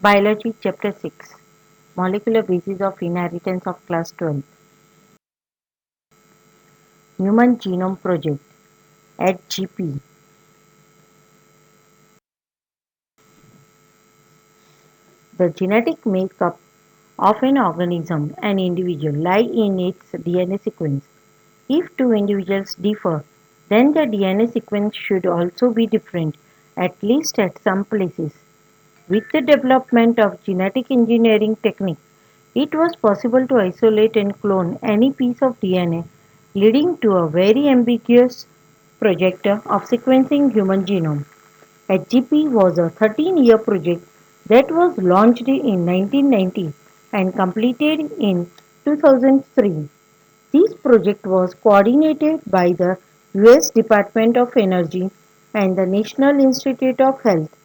Biology Chapter 6 Molecular Basis of Inheritance of Class 12 Human Genome Project (HGP). The genetic makeup of an organism, an individual, lie in its DNA sequence. If two individuals differ, then the DNA sequence should also be different, at least at some places. With the development of genetic engineering techniques, it was possible to isolate and clone any piece of DNA, leading to a very ambitious project of sequencing human genome. HGP was a 13-year project that was launched in 1990 and completed in 2003. This project was coordinated by the US Department of Energy and the National Institute of Health.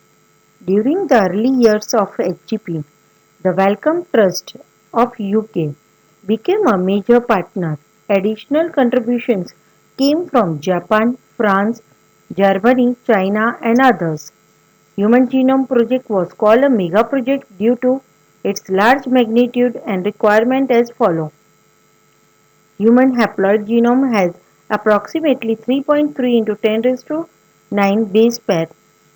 During the early years of HGP, the Wellcome Trust of UK became a major partner. Additional contributions came from Japan, France, Germany, China and others. Human Genome Project was called a mega project due to its large magnitude and requirement as follows. Human haploid genome has approximately 3.3 into 10 raised to 9 base pair.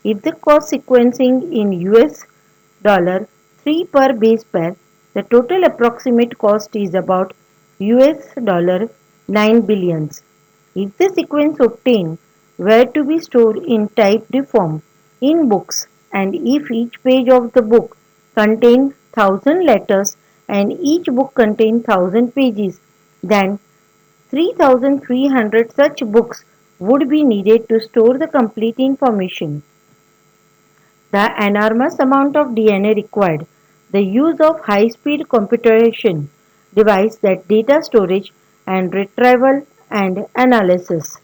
If the cost sequencing in US $3 per base pair, the total approximate cost is about US 9 billions. If the sequence obtained were to be stored in typed form in books, and if each page of the book contained 1,000 letters and each book contained 1,000 pages, then 3,300 such books would be needed to store the complete information. The enormous amount of DNA required the use of high-speed computation device that data storage and retrieval and analysis.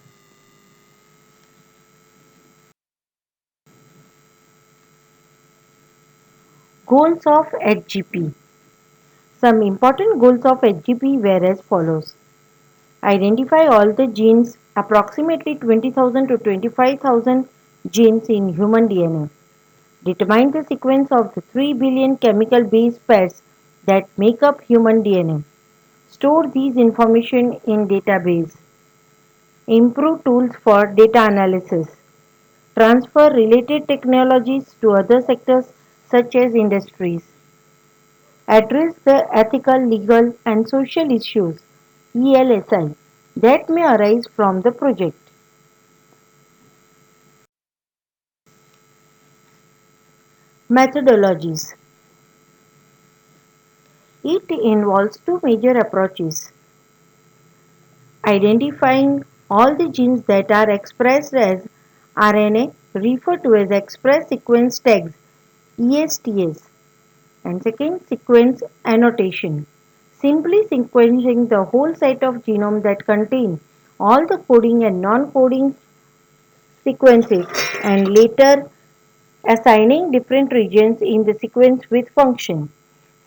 Goals of HGP. Some important goals of HGP were as follows. Identify all the genes, approximately 20,000 to 25,000 genes in human DNA. Determine the sequence of the 3 billion chemical base pairs that make up human DNA. Store these information in database. Improve tools for data analysis. Transfer related technologies to other sectors such as industries. Address the ethical, legal and social issues (ELSI) that may arise from the project. Methodologies. It involves two major approaches: identifying all the genes that are expressed as RNA, referred to as express sequence tags (ESTS), and second, sequence annotation, simply sequencing the whole set of genome that contain all the coding and non-coding sequences and later assigning different regions in the sequence with function.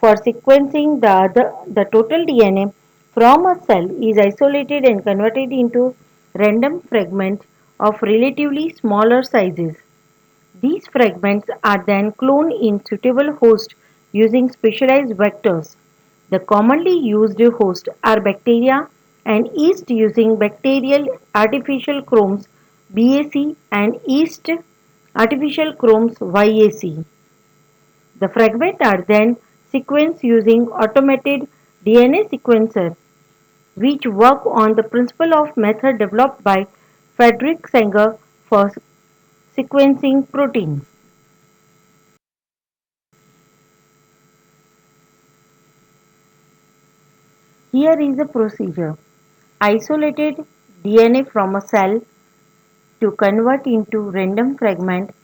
For sequencing, the total DNA from a cell is isolated and converted into random fragments of relatively smaller sizes. These fragments are then cloned in suitable hosts using specialized vectors. The commonly used hosts are bacteria and yeast using bacterial artificial chromes (BAC) and yeast artificial chromes (YAC). The fragments are then sequenced using automated DNA sequencers, which work on the principle of method developed by Frederick Sanger for sequencing proteins. Here is the procedure. Isolated DNA from a cell to convert into random fragment,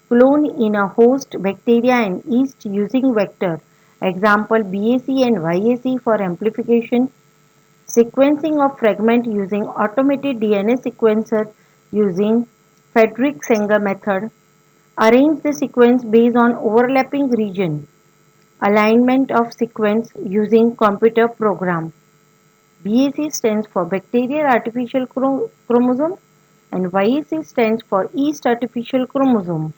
clone in a host bacteria and yeast using vector, example BAC and YAC for amplification, sequencing of fragment using automated DNA sequencer using Frederick Sanger method, arrange the sequence based on overlapping region, alignment of sequence using computer program. BAC stands for bacterial artificial chromosome and YAC stands for yeast artificial chromosome.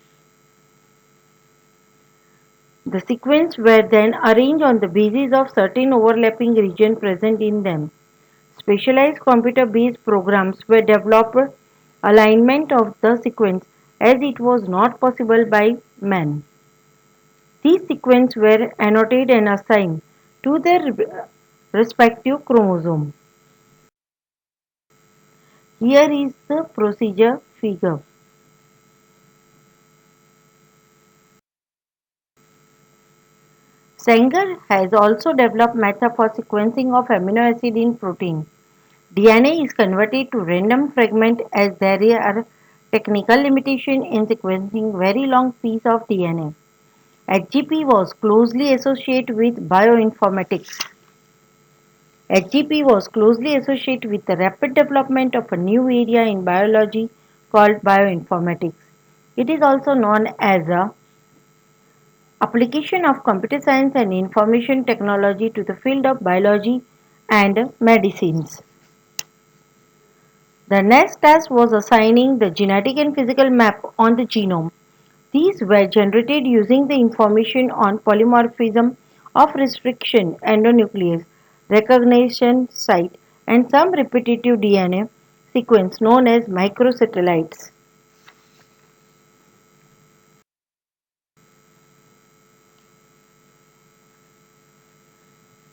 The sequences were then arranged on the basis of certain overlapping regions present in them. Specialized computer-based programs were developed alignment of the sequence as it was not possible by man. These sequences were annotated and assigned to their respective chromosome. Here is the procedure figure. Sanger has also developed method for sequencing of amino acid in protein. DNA is converted to random fragment as there are technical limitations in sequencing very long piece of DNA. HGP was closely associated with bioinformatics. HGP was closely associated with the rapid development of a new area in biology called bioinformatics. It is also known as a application of computer science and information technology to the field of biology and medicines. The next task was assigning the genetic and physical map on the genome. These were generated using the information on polymorphism of restriction endonuclease, recognition site, and some repetitive DNA sequence known as microsatellites.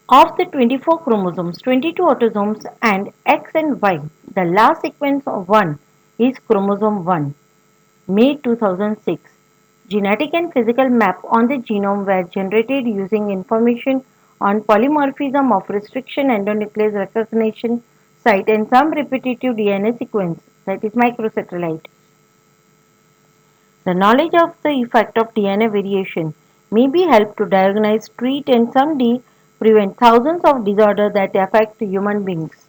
Of the 24 chromosomes, 22 autosomes and X and Y, the last sequence of 1 is chromosome 1, May 2006. Genetic and physical map on the genome were generated using information on polymorphism of restriction endonuclease recognition site and some repetitive DNA sequence, that is microsatellite. The knowledge of the effect of DNA variation may be helped to diagnose, treat, and someday prevent thousands of disorders that affect human beings.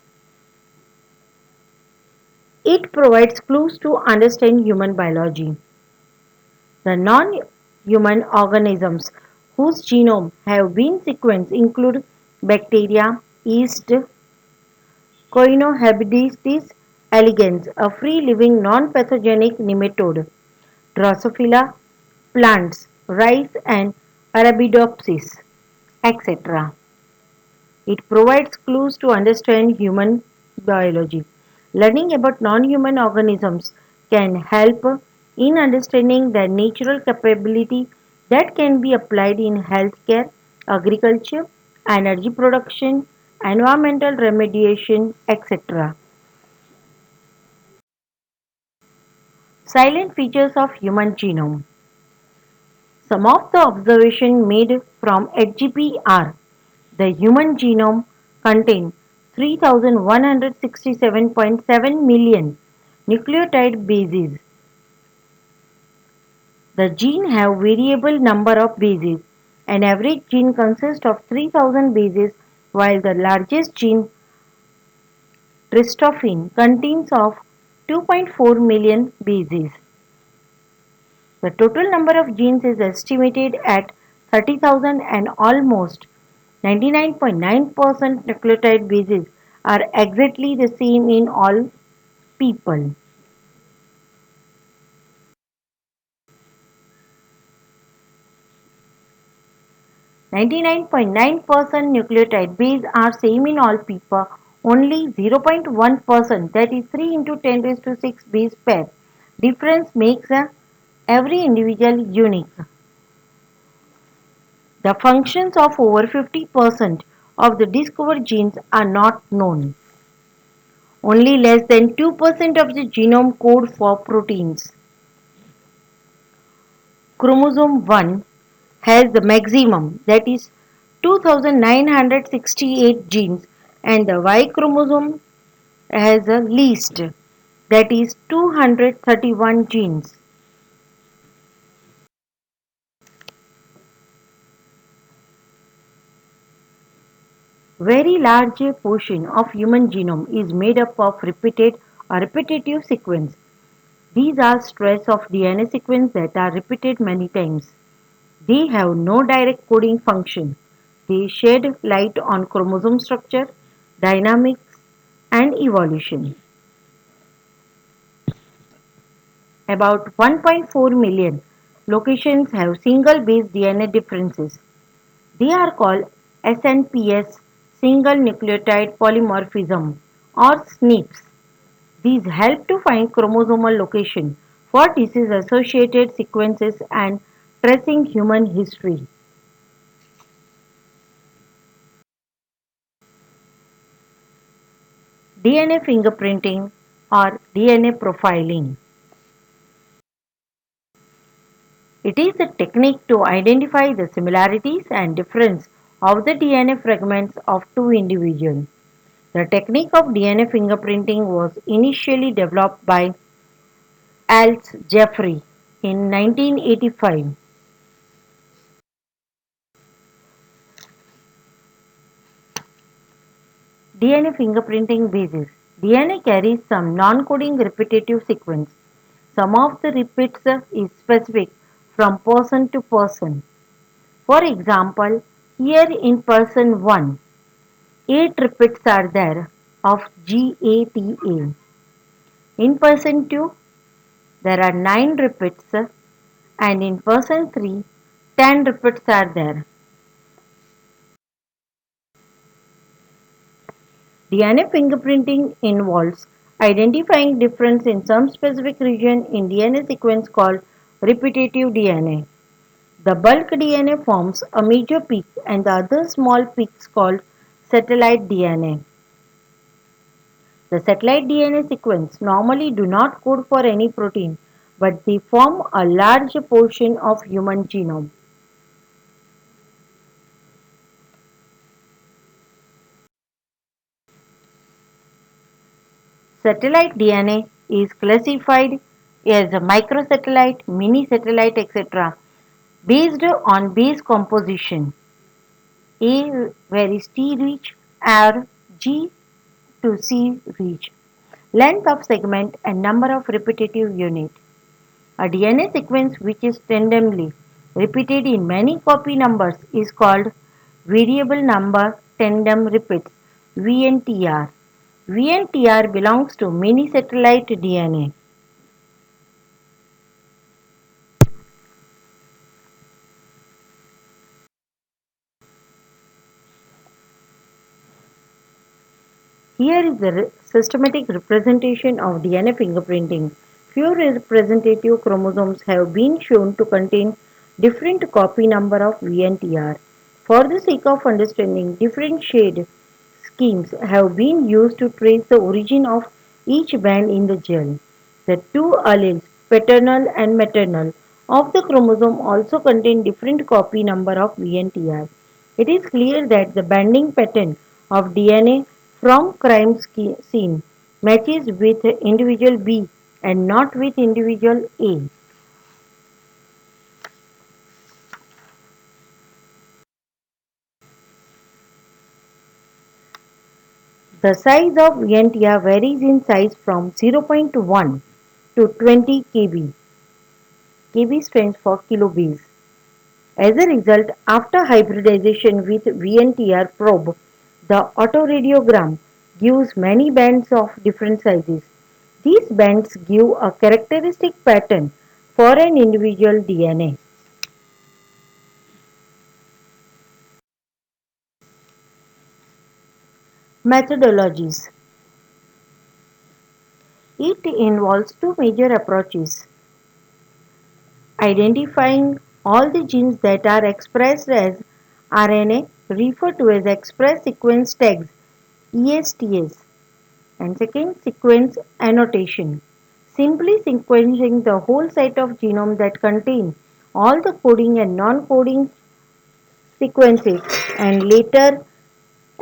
It provides clues to understand human biology. The non-human organisms whose genome have been sequenced include bacteria, yeast, Coenohabditis elegans, a free-living non-pathogenic nematode, Drosophila, plants, rice and Arabidopsis, etc. It provides clues to understand human biology. Learning about non-human organisms can help in understanding their natural capability that can be applied in healthcare, agriculture, energy production, environmental remediation, etc. Silent features of human genome. Some of the observations made from HGP are: the human genome contains 3167.7 million nucleotide bases. The gene have variable number of bases. An average gene consists of 3000 bases while the largest gene, tryptophan, contains of 2.4 million bases. The total number of genes is estimated at 30,000 and almost 99.9% nucleotide bases are exactly the same in all people. 99.9% nucleotide base are same in all people. Only 0.1%, that is 3 into 10 raised to 6 base pair difference makes every individual unique. The functions of over 50% of the discovered genes are not known. Only less than 2% of the genome code for proteins. Chromosome 1 has the maximum, that is 2968 genes, and the Y chromosome has the least, that is 231 genes. Very large portion of human genome is made up of repeated or repetitive sequence. These are stress of DNA sequence that are repeated many times. They have no direct coding function. They shed light on chromosome structure, dynamics, and evolution. About 1.4 million locations have single base DNA differences. They are called SNPs, single nucleotide polymorphism, or SNPs. These help to find chromosomal location for disease associated sequences and tracing human history. DNA fingerprinting or DNA profiling. It is a technique to identify the similarities and difference of the DNA fragments of two individuals. The technique of DNA fingerprinting was initially developed by Alex Jeffrey in 1985. DNA fingerprinting basis. DNA carries some non-coding repetitive sequence. Some of the repeats is specific from person to person. For example, here in person 1, 8 repeats are there of GATA. In person 2, there are 9 repeats and in person 3, 10 repeats are there. DNA fingerprinting involves identifying difference in some specific region in DNA sequence called repetitive DNA. The bulk DNA forms a major peak and the other small peaks called satellite DNA. The satellite DNA sequence normally do not code for any protein, but they form a large portion of human genome. Satellite DNA is classified as a microsatellite, mini satellite, etc. based on base composition. A where is T reach or G to C reach, length of segment and number of repetitive unit. A DNA sequence which is randomly repeated in many copy numbers is called variable number tandem repeats VNTR. VNTR belongs to mini satellite DNA. Here is the systematic representation of DNA fingerprinting. Few representative chromosomes have been shown to contain different copy number of VNTR. For the sake of understanding, different shade schemes have been used to trace the origin of each band in the gel. The two alleles, paternal and maternal, of the chromosome also contain different copy number of VNTR. It is clear that the binding pattern of DNA from crime scene matches with individual B and not with individual A. The size of VNTR varies in size from 0.1 to 20 kb. Kb stands for kilobase. As a result, after hybridization with VNTR probe, the autoradiogram gives many bands of different sizes. These bands give a characteristic pattern for an individual DNA. Methodologies. It involves two major approaches: identifying all the genes that are expressed as RNA, referred to as express sequence tags ESTS, and second, sequence annotation, simply sequencing the whole set of genome that contain all the coding and non-coding sequences and later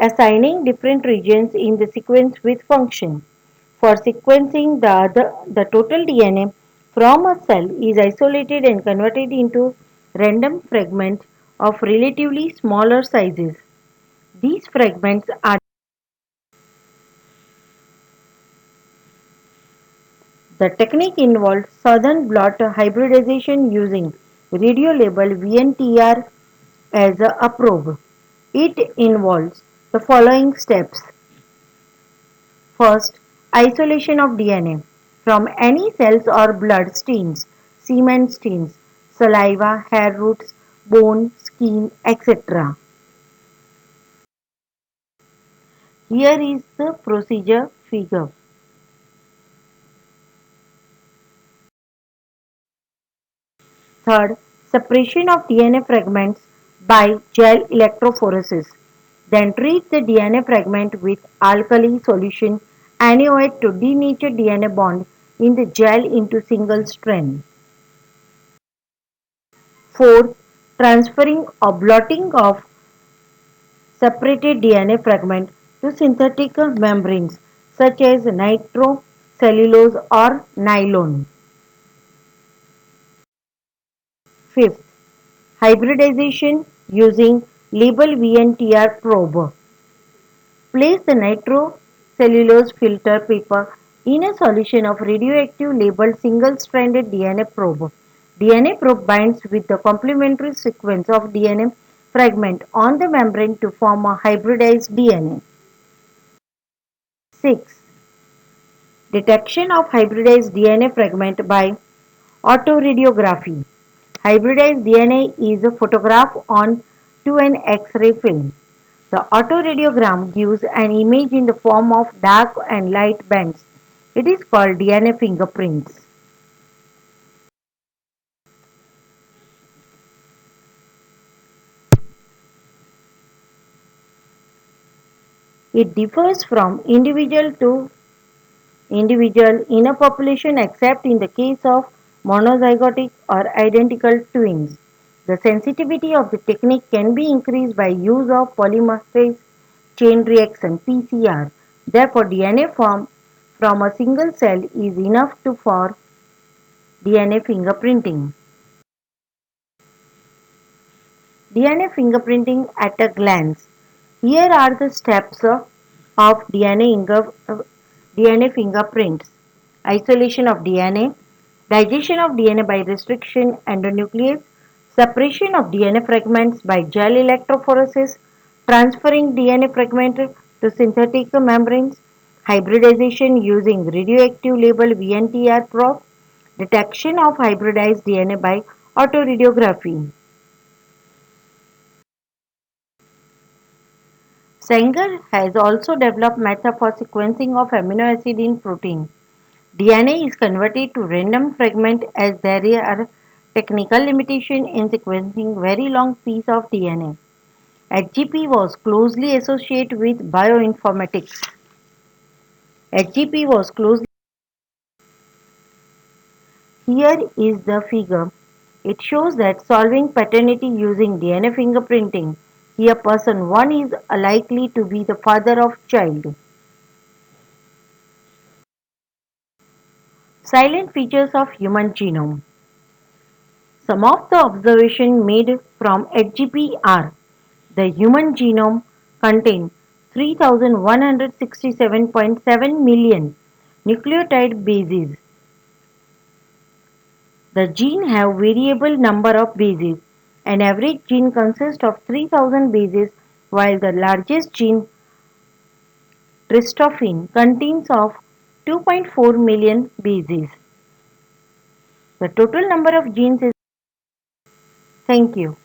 assigning different regions in the sequence with function. For sequencing, the total DNA from a cell is isolated and converted into random fragments of relatively smaller sizes. These fragments are the technique involved southern blot hybridization using radio-labeled VNTR as a probe. It involves the following steps. First, isolation of DNA from any cells or blood stains, semen stains. saliva, hair roots, bone, skin, etc. Here is the procedure figure. Third, separation of DNA fragments by gel electrophoresis. Then treat the DNA fragment with alkali solution NaOH to denature DNA bond in the gel into single strand. Fourth, transferring or blotting of separated DNA fragment to synthetic membranes such as nitrocellulose or nylon. Fifth, hybridization using label VNTR probe. Place the nitrocellulose filter paper in a solution of radioactive labeled single-stranded DNA probe. DNA probe binds with the complementary sequence of DNA fragment on the membrane to form a hybridized DNA. 6. Detection of hybridized DNA fragment by autoradiography. Hybridized DNA is photographed onto an X-ray film. The autoradiogram gives an image in the form of dark and light bands. It is called DNA fingerprints. It differs from individual to individual in a population except in the case of monozygotic or identical twins. The sensitivity of the technique can be increased by use of polymerase chain reaction (PCR). Therefore, DNA from a single cell is enough for DNA fingerprinting. DNA fingerprinting at a glance. Here are the steps of DNA fingerprints. Isolation of DNA, digestion of DNA by restriction endonuclease, separation of DNA fragments by gel electrophoresis, transferring DNA fragment to synthetic membranes, hybridization using radioactive label VNTR probe, detection of hybridized DNA by autoradiography. Sanger has also developed method for sequencing of amino acid in protein. DNA is converted to random fragment as there are technical limitations in sequencing very long piece of DNA. HGP was closely associated with bioinformatics. HGP was closely Here is the figure. It shows that solving paternity using DNA fingerprinting. Here person 1 is likely to be the father of child. Silent features of human genome. Some of the observations made from HGP are: the human genome contains 3167.7 million nucleotide bases. The gene have variable number of bases. An average gene consists of 3000 bases while the largest gene, tryptophan, contains of 2.4 million bases. The total number of genes is. Thank you.